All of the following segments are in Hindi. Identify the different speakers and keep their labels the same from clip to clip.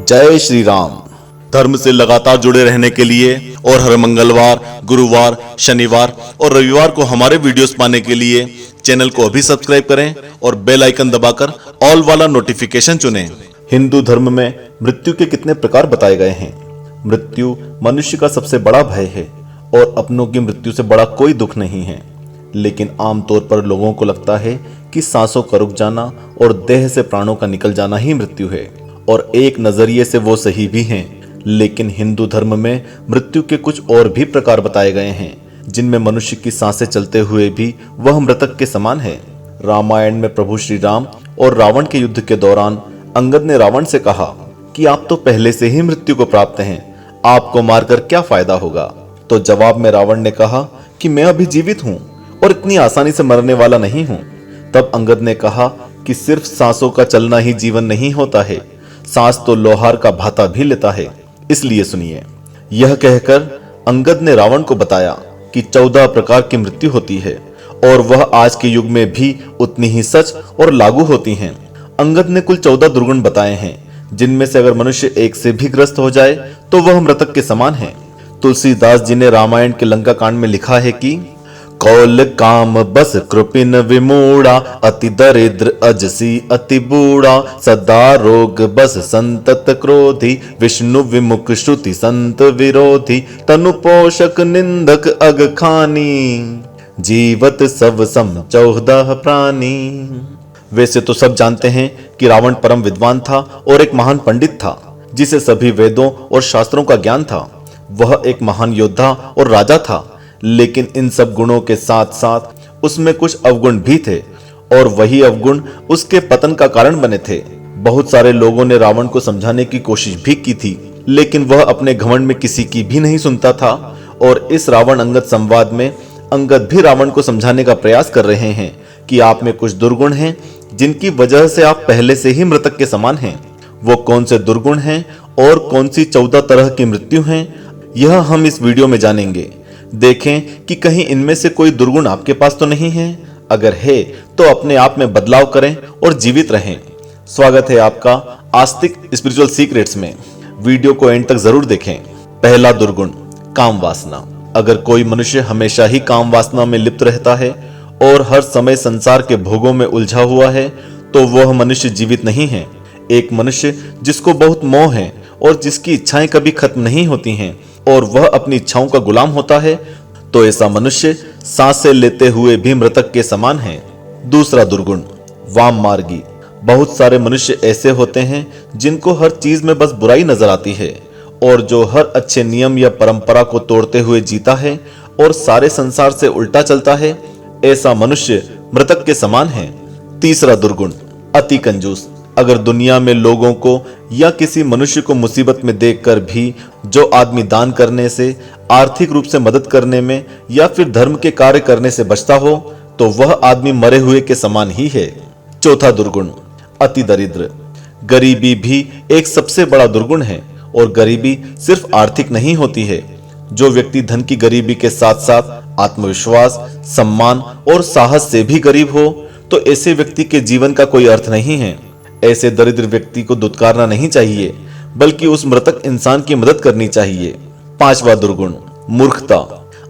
Speaker 1: जय श्री राम। धर्म से लगातार जुड़े रहने के लिए और हर मंगलवार, गुरुवार, शनिवार और रविवार को हमारे वीडियोस पाने के लिए चैनल को अभी सब्सक्राइब करें और बेल आइकन दबाकर ऑल वाला नोटिफिकेशन चुनें। हिंदू धर्म में मृत्यु के कितने प्रकार बताए गए हैं। मृत्यु मनुष्य का सबसे बड़ा भय है और अपनों की मृत्यु से बड़ा कोई दुख नहीं है। लेकिन आमतौर पर लोगों को लगता है कि सांसों का रुक जाना और देह से प्राणों का निकल जाना ही मृत्यु है, और एक नजरिए से वो सही भी हैं। लेकिन हिंदू धर्म में मृत्यु के कुछ और भी प्रकार बताए गए हैं, जिनमें मनुष्य की सांसें चलते हुए भी वह मृतक के समान है। रामायण में प्रभु श्री राम और रावण के युद्ध के दौरान अंगद ने रावण से कहा कि आप तो पहले से ही मृत्यु को प्राप्त हैं, आपको मारकर क्या फायदा होगा। तो जवाब में रावण ने कहा कि मैं अभी जीवित हूं और इतनी आसानी से मरने वाला नहीं हूं। तब अंगद ने कहा कि सिर्फ सांसों का चलना ही जीवन नहीं होता है, सांस तो लोहार का भाता भी लेता है। इसलिए सुनिए। यह कहकर अंगद ने रावण को बताया कि 14 प्रकार की मृत्यु होती है और वह आज के युग में भी उतनी ही सच और लागू होती हैं। अंगद ने कुल 14 दुर्गुण बताए हैं, जिनमें से अगर मनुष्य एक से भी ग्रस्त हो जाए तो वह मृतक के समान है। तुलसीदास जी ने रामायण के लंका कांड में लिखा है कि कौल काम बस कृपिन विमूढ़ा, अति दरिद्र अजसी अति बूढ़ा, सदा रोग बस संतत क्रोधी, विष्णु विमुख श्रुति संत विरोधी, तनु पोषक निंदक अग खानी, जीवत सब सम 14 प्राणी। वैसे तो सब जानते हैं कि रावण परम विद्वान था और एक महान पंडित था, जिसे सभी वेदों और शास्त्रों का ज्ञान था। वह एक महान योद्धा और राजा था, लेकिन इन सब गुणों के साथ साथ उसमें कुछ अवगुण भी थे, और वही अवगुण उसके पतन का कारण बने थे। बहुत सारे लोगों ने रावण को समझाने की कोशिश भी की थी, लेकिन वह अपने घमंड में किसी की भी नहीं सुनता था। और इस रावण अंगद संवाद में अंगद भी रावण को समझाने का प्रयास कर रहे हैं कि आप में कुछ दुर्गुण हैं, जिनकी वजह से आप पहले से ही मृतक के समान हैं। वो कौन से दुर्गुण हैं और कौन सी 14 तरह की मृत्यु हैं, यह हम इस वीडियो में जानेंगे। देखें कि कहीं इनमें से कोई दुर्गुण आपके पास तो नहीं है। अगर है तो अपने आप में बदलाव करें और जीवित रहें। स्वागत है आपका आस्तिक स्पिरिचुअल सीक्रेट्स में। वीडियो को एंड तक जरूर देखें। पहला दुर्गुण, काम वासना। अगर कोई मनुष्य हमेशा ही काम वासना में लिप्त रहता है और हर समय संसार के भोगों में उलझा हुआ है, तो वह मनुष्य जीवित नहीं है। एक मनुष्य जिसको बहुत मोह है और जिसकी इच्छाएं कभी खत्म नहीं होती हैं और वह अपनी इच्छाओं का गुलाम होता है, तो ऐसा मनुष्य सांसें लेते हुए भी मृतक के समान है। दूसरा दुर्गुण, वाम मार्गी। बहुत सारे मनुष्य ऐसे होते हैं जिनको हर चीज में बस बुराई नजर आती है, और जो हर अच्छे नियम या परंपरा को तोड़ते हुए जीता है और सारे संसार से उल्टा चलता है, ऐसा मनुष्य मृतक के समान है। तीसरा दुर्गुण, अति कंजूस। अगर दुनिया में लोगों को या किसी मनुष्य को मुसीबत में देखकर भी जो आदमी दान करने से, आर्थिक रूप से मदद करने में या फिर धर्म के कार्य करने से बचता हो, तो वह आदमी मरे हुए के समान ही है। चौथा दुर्गुण, अति दरिद्र। गरीबी भी एक सबसे बड़ा दुर्गुण है, और गरीबी सिर्फ आर्थिक नहीं होती है। जो व्यक्ति धन की गरीबी के साथ साथ आत्मविश्वास, सम्मान और साहस से भी गरीब हो, तो ऐसे व्यक्ति के जीवन का कोई अर्थ नहीं है। ऐसे दरिद्र व्यक्ति को दुत्कारना नहीं चाहिए, बल्कि उस मृतक इंसान की मदद करनी चाहिए। पांचवा दुर्गुण, मूर्खता।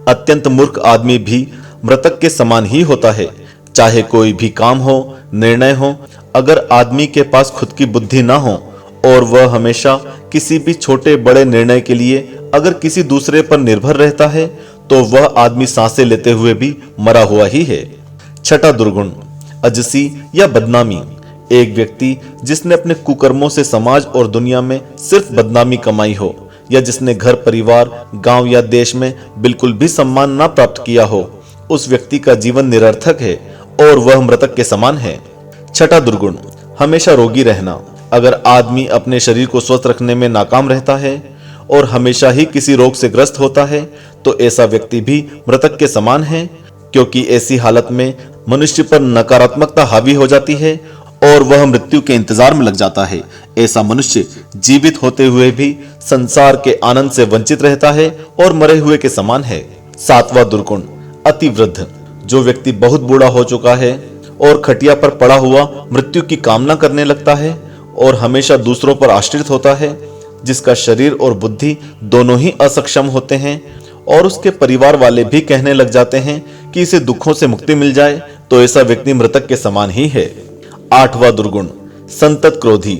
Speaker 1: अत्यंत मूर्ख आदमी भी मृतक के समान ही होता है। चाहे कोई भी काम हो, निर्णय हो, अगर आदमी के पास खुद की बुद्धि ना हो और वह हमेशा किसी भी छोटे बड़े निर्णय के लिए अगर किसी दूसरे पर निर्भर रहता है, तो वह आदमी सांसें लेते हुए भी मरा हुआ ही है। छठा दुर्गुण, अजसी या बदनामी। एक व्यक्ति जिसने अपने कुकर्मों से समाज और दुनिया में सिर्फ बदनामी कमाई हो, या जिसने घर परिवार, गांव या देश में बिल्कुल भी सम्मान ना प्राप्त किया हो, उस व्यक्ति का जीवन निरर्थक है और वह मृतक के समान है। छठा दुर्गुण, हमेशा रोगी रहना। अगर आदमी अपने शरीर को स्वस्थ रखने में नाकाम रहता है और हमेशा ही किसी रोग से ग्रस्त होता है, तो ऐसा व्यक्ति भी मृतक के समान है, क्योंकि ऐसी हालत में मनुष्य पर नकारात्मकता हावी हो जाती है और वह मृत्यु के इंतजार में लग जाता है। ऐसा मनुष्य जीवित होते हुए भी संसार के आनंद से वंचित रहता है और मरे हुए के समान है। सातवां दुर्गुण, अति वृद्ध। जो व्यक्ति बहुत बूढ़ा हो चुका है और खटिया पर पड़ा हुआ मृत्यु की कामना करने लगता है, और हमेशा दूसरों पर आश्रित होता है, जिसका शरीर और बुद्धि दोनों ही असक्षम होते हैं और उसके परिवार वाले भी कहने लग जाते हैं कि इसे दुखों से मुक्ति मिल जाए, तो ऐसा व्यक्ति मृतक के समान ही है। 8वां दुर्गुण, संतत क्रोधी।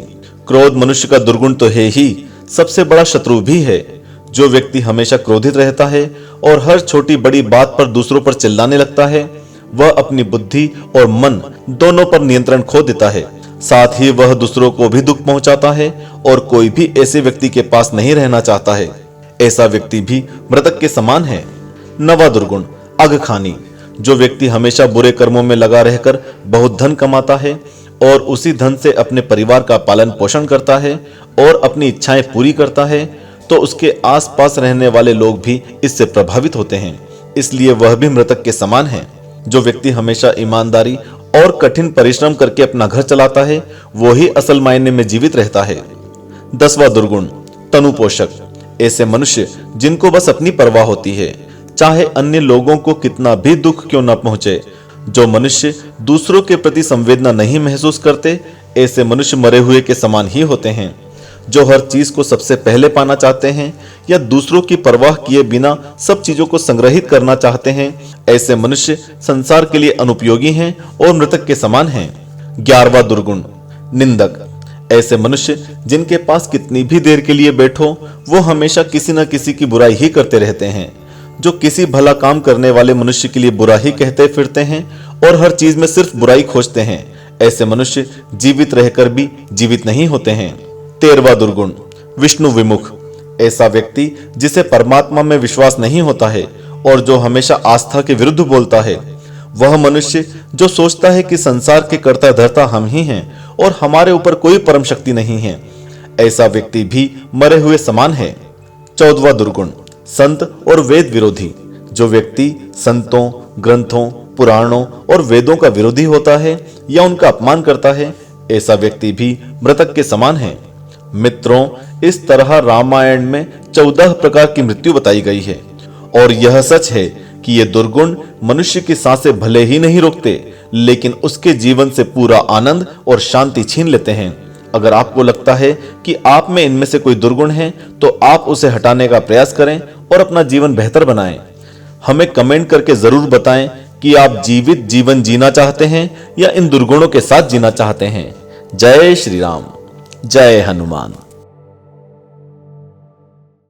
Speaker 1: क्रोध मनुष्य का दुर्गुण तो है ही, सबसे बड़ा शत्रु भी है। जो व्यक्ति हमेशा क्रोधित रहता है और हर छोटी बड़ी बात पर दूसरों पर चिल्लाने लगता है, वह अपनी बुद्धि और मन दोनों पर नियंत्रण खो देता है। साथ ही वह दूसरों को भी दुख पहुंचाता है और कोई भी ऐसे व्यक्ति के पास नहीं रहना चाहता है। ऐसा व्यक्ति भी मृतक के समान है। 9वां दुर्गुण, अघखानी। जो व्यक्ति हमेशा बुरे कर्मों में लगा रहकर बहुत धन कमाता है और उसी धन से अपने परिवार का पालन पोषण करता है और अपनी इच्छाएं पूरी करता है, तो उसके आसपास रहने वाले लोग भी इससे प्रभावित होते हैं, इसलिए वह भी मृतक के समान है। जो व्यक्ति हमेशा ईमानदारी और कठिन परिश्रम करके अपना घर चलाता है, वो ही असल मायने में जीवित रहता है। 10वां दुर्गुण, तनुपोषक। ऐसे मनुष्य जिनको बस अपनी परवाह होती है, चाहे अन्य लोगों को कितना भी दुख क्यों न पहुंचे। जो मनुष्य दूसरों के प्रति संवेदना नहीं महसूस करते, ऐसे मनुष्य मरे हुए के समान ही होते हैं। जो हर चीज को सबसे पहले पाना चाहते हैं या दूसरों की परवाह किए बिना सब चीजों को संग्रहित करना चाहते हैं, ऐसे मनुष्य संसार के लिए अनुपयोगी हैं और मृतक के समान हैं। 11वां दुर्गुण, निंदक। ऐसे मनुष्य जिनके पास कितनी भी देर के लिए बैठो, वो हमेशा किसी न किसी की बुराई ही करते रहते हैं। जो किसी भला काम करने वाले मनुष्य के लिए बुरा ही कहते फिरते हैं और हर चीज में सिर्फ बुराई खोजते हैं, ऐसे मनुष्य जीवित रहकर भी जीवित नहीं होते हैं। 13वां दुर्गुण, विष्णु विमुख। ऐसा व्यक्ति जिसे परमात्मा में विश्वास नहीं होता है और जो हमेशा आस्था के विरुद्ध बोलता है, वह मनुष्य जो सोचता है कि संसार के कर्ता धर्ता हम ही हैं और हमारे ऊपर कोई परम शक्ति नहीं है, ऐसा व्यक्ति भी मरे हुए समान है। 14वां दुर्गुण, संत और वेद विरोधी। जो व्यक्ति संतों, ग्रंथों, पुराणों और वेदों का विरोधी होता है या उनका अपमान करता है, ऐसा व्यक्ति भी मृतक के समान है। मित्रों, इस तरह रामायण में 14 प्रकार की मृत्यु बताई गई है और यह सच है कि ये दुर्गुण मनुष्य की सांसें भले ही नहीं रोकते, लेकिन उसके जीवन से पूरा आनंद और शांति छीन लेते हैं। अगर आपको लगता है कि आप में इनमें से कोई दुर्गुण है, तो आप उसे हटाने का प्रयास करें और अपना जीवन बेहतर बनाएं। हमें कमेंट करके जरूर बताएं कि आप जीवित जीवन जीना चाहते हैं या इन दुर्गुणों के साथ जीना चाहते हैं। जय श्री राम, जय हनुमान।